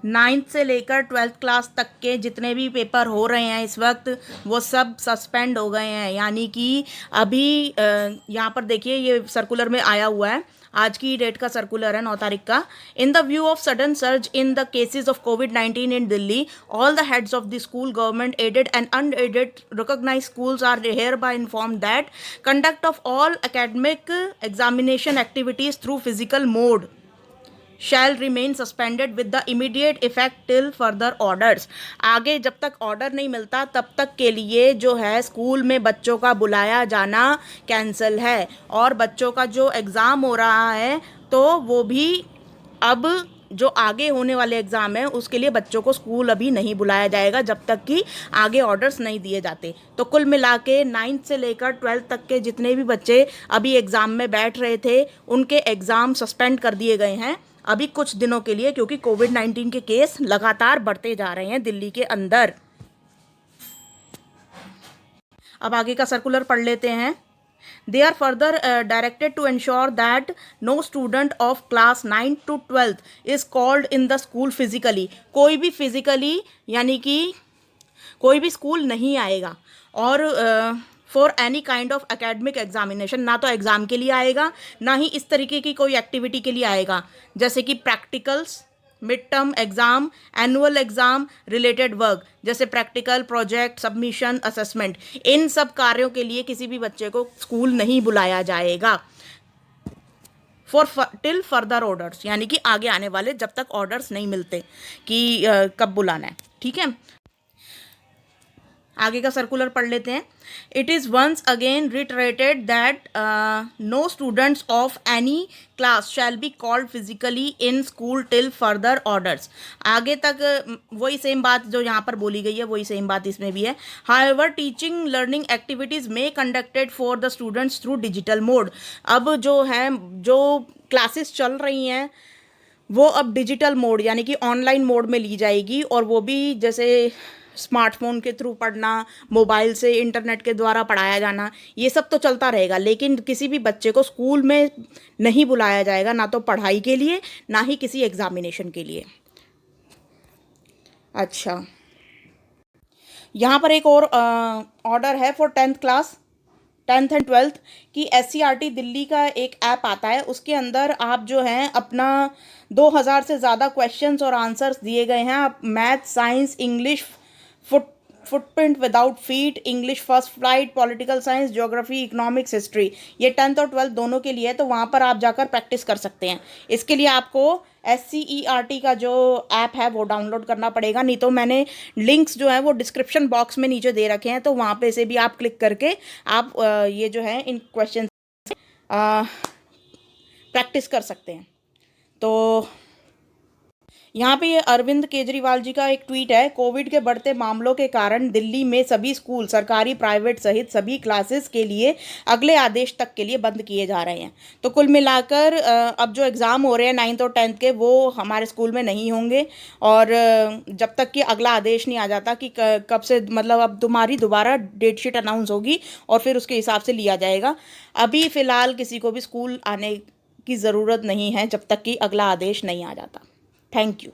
9th से लेकर 12th class तक के जितने भी पेपर हो रहे हैं इस वक्त वो सब सस्पेंड हो गए हैं। यानी कि अभी यहाँ पर देखिए ये सर्कुलर में आया हुआ है, आज की डेट का सर्कुलर है 9 तारीख का। In the view of sudden surge in the cases of COVID-19 in Delhi, all the heads of the school, government aided and unaided recognized schools are hereby informed that conduct of all academic examination activities through physical mode shall remain suspended with the immediate effect till further orders। आगे जब तक order नहीं मिलता तब तक के लिए जो है स्कूल में बच्चों का बुलाया जाना कैंसिल है, और बच्चों का जो एग्ज़ाम हो रहा है तो वो भी अब जो आगे होने वाले एग्ज़ाम है उसके लिए बच्चों को स्कूल अभी नहीं बुलाया जाएगा जब तक कि आगे ऑर्डर्स नहीं दिए जाते। तो कुल मिला के 9th से लेकर 12th तक के जितने भी बच्चे अभी एग्ज़ाम में बैठ रहे थे उनके एग्ज़ाम सस्पेंड कर दिए गए हैं अभी कुछ दिनों के लिए, क्योंकि COVID-19 के केस लगातार बढ़ते जा रहे हैं दिल्ली के अंदर। अब आगे का सर्कुलर पढ़ लेते हैं। They are further directed to ensure that no student of class 9 to 12th is called in the school physically। कोई भी फिजिकली यानी कि कोई भी स्कूल नहीं आएगा, और for any kind of academic examination, ना तो एग्ज़ाम के लिए आएगा ना ही इस तरीके की कोई एक्टिविटी के लिए आएगा, जैसे कि practicals, mid term exam, annual exam, related work जैसे प्रैक्टिकल, प्रोजेक्ट, सबमिशन, असेसमेंट, इन सब कार्यों के लिए किसी भी बच्चे को स्कूल नहीं बुलाया जाएगा फॉर टिल फर्दर ऑर्डर्स, यानी कि आगे आने वाले जब तक ऑर्डर्स नहीं मिलते कि कब बुलाना है। ठीक है, आगे का सर्कुलर पढ़ लेते हैं। It is once again reiterated that no students of any class shall be called physically in school till further orders. आगे तक वही सेम बात जो यहाँ पर बोली गई है वही सेम बात इसमें भी है। However teaching learning activities may conducted for the students through digital mode. अब जो है जो क्लासेस चल रही हैं वो अब डिजिटल मोड यानी कि ऑनलाइन मोड में ली जाएगी, और वो भी जैसे स्मार्टफोन के थ्रू पढ़ना, मोबाइल से इंटरनेट के द्वारा पढ़ाया जाना, ये सब तो चलता रहेगा, लेकिन किसी भी बच्चे को स्कूल में नहीं बुलाया जाएगा, ना तो पढ़ाई के लिए ना ही किसी एग्जामिनेशन के लिए। अच्छा, यहाँ पर एक और ऑर्डर है for 10th class, 10th and 12th की SCRT दिल्ली का एक ऐप आता है, उसके अंदर आप जो हैं अपना 2000 से ज़्यादा क्वेश्चंस और आंसर्स दिए गए हैं। आप math, science, English, footprint without feet, English first flight, political science, geography, economics, history, ये 10th और 12th दोनों के लिए है, तो वहाँ पर आप जाकर प्रैक्टिस कर सकते हैं। इसके लिए आपको SCERT का जो ऐप है वो डाउनलोड करना पड़ेगा, नहीं तो मैंने लिंक्स जो है वो डिस्क्रिप्शन बॉक्स में नीचे दे रखे हैं, तो वहाँ पे से भी आप क्लिक करके आप ये जो है इन क्वेश्चन प्रैक्टिस कर सकते हैं। तो यहाँ पे ये अरविंद केजरीवाल जी का एक ट्वीट है। कोविड के बढ़ते मामलों के कारण दिल्ली में सभी स्कूल, सरकारी, प्राइवेट सहित सभी क्लासेस के लिए अगले आदेश तक के लिए बंद किए जा रहे हैं। तो कुल मिलाकर अब जो एग्ज़ाम हो रहे हैं 9th और 10th के वो हमारे स्कूल में नहीं होंगे, और जब तक कि अगला आदेश नहीं आ जाता कि कब से, मतलब अब तुम्हारी दोबारा डेट शीट अनाउंस होगी और फिर उसके हिसाब से लिया जाएगा। अभी फ़िलहाल किसी को भी स्कूल आने की ज़रूरत नहीं है जब तक कि अगला आदेश नहीं आ जाता। Thank you.